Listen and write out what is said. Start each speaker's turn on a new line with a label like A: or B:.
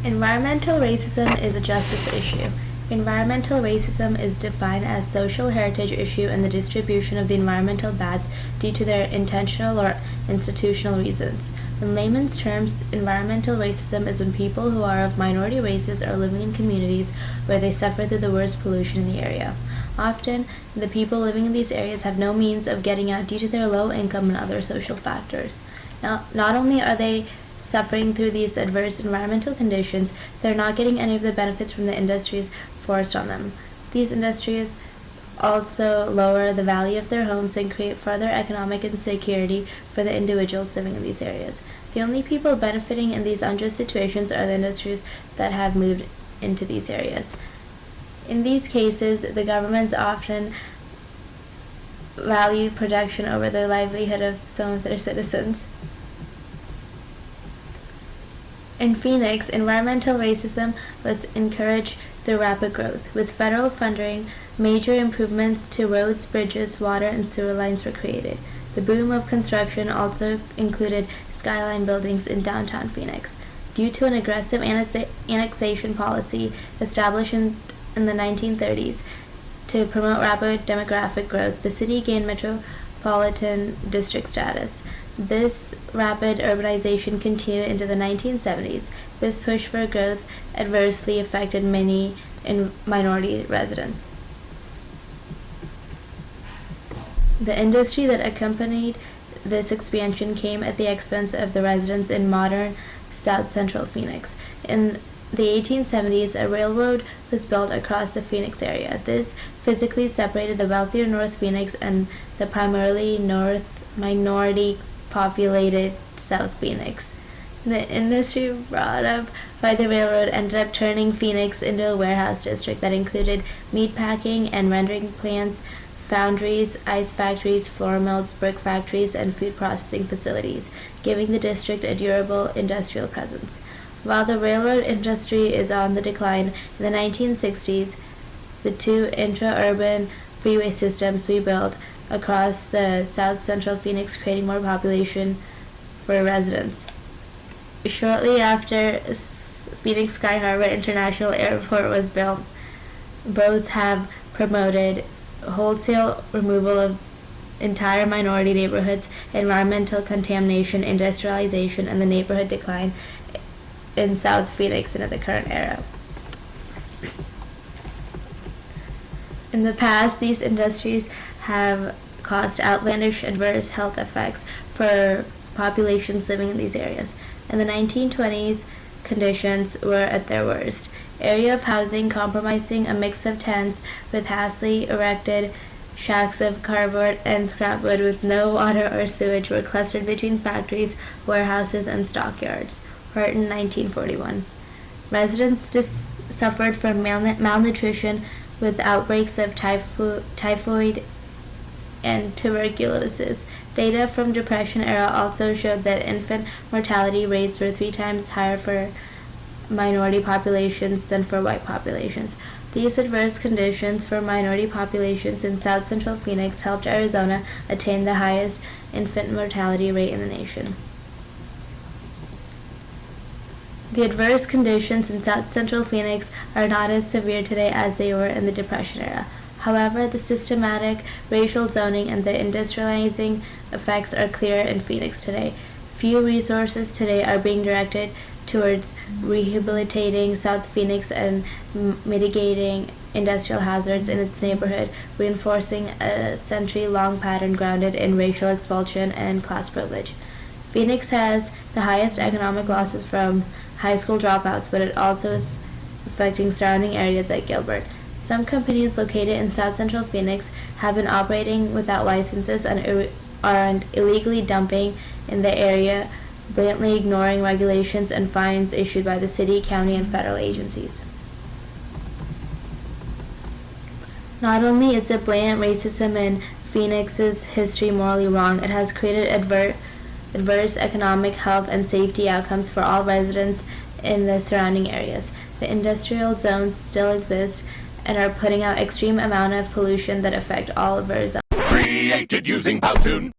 A: Environmental racism is a justice issue. Environmental racism is defined as social heritage issue in the distribution of the environmental bads due to their intentional or institutional reasons. In layman's terms, environmental racism is when people who are of minority races are living in communities where they suffer through the worst pollution in the area. Often, the people living in these areas have no means of getting out due to their low income and other social factors. Now, not only are they suffering through these adverse environmental conditions, they're not getting any of the benefits from the industries forced on them. These industries also lower the value of their homes and create further economic insecurity for the individuals living in these areas. The only people benefiting in these unjust situations are the industries that have moved into these areas. In these cases, the governments often value production over the livelihood of some of their citizens. In Phoenix, environmental racism was encouraged through rapid growth. With federal funding, major improvements to roads, bridges, water, and sewer lines were created. The boom of construction also included skyline buildings in downtown Phoenix. Due to an aggressive annexation policy established in the 1930s to promote rapid demographic growth, the city gained metropolitan district status. This rapid urbanization continued into the 1970s. This push for growth adversely affected many minority residents. The industry that accompanied this expansion came at the expense of the residents in modern South Central Phoenix. In the 1870s, a railroad was built across the Phoenix area. This physically separated the wealthier North Phoenix and the primarily minority populated South Phoenix. The industry brought up by the railroad ended up turning Phoenix into a warehouse district that included meat packing and rendering plants, foundries, ice factories, flour mills, brick factories, and food processing facilities, giving the district a durable industrial presence. While the railroad industry is on the decline, in the 1960s, the two intra-urban freeway systems we built across the South Central Phoenix, creating more population for residents. Shortly after Phoenix Sky Harbor International Airport was built, both have promoted wholesale removal of entire minority neighborhoods, environmental contamination, industrialization, and the neighborhood decline in South Phoenix into the current era. In the past, these industries have caused outlandish adverse health effects for populations living in these areas. In the 1920s, conditions were at their worst. Area of housing comprising a mix of tents with hastily erected shacks of cardboard and scrap wood with no water or sewage were clustered between factories, warehouses, and stockyards. Horton, 1941. Residents suffered from malnutrition with outbreaks of typhoid and tuberculosis. Data from Depression era also showed that infant mortality rates were 3 times higher for minority populations than for white populations. These adverse conditions for minority populations in South Central Phoenix helped Arizona attain the highest infant mortality rate in the nation. The adverse conditions in South Central Phoenix are not as severe today as they were in the Depression era. However, the systematic racial zoning and the industrializing effects are clear in Phoenix today. Few resources today are being directed towards rehabilitating South Phoenix and mitigating industrial hazards in its neighborhood, reinforcing a century-long pattern grounded in racial expulsion and class privilege. Phoenix has the highest economic losses from high school dropouts, but it also is affecting surrounding areas like Gilbert. Some companies located in South Central Phoenix have been operating without licenses and are illegally dumping in the area, blatantly ignoring regulations and fines issued by the city, county, and federal agencies. Not only is it blatant racism in Phoenix's history morally wrong, it has created adverse economic, health, and safety outcomes for all residents in the surrounding areas. The industrial zones still exist and are putting out extreme amount of pollution that affect all of Arizona.
B: Created using Powtoon.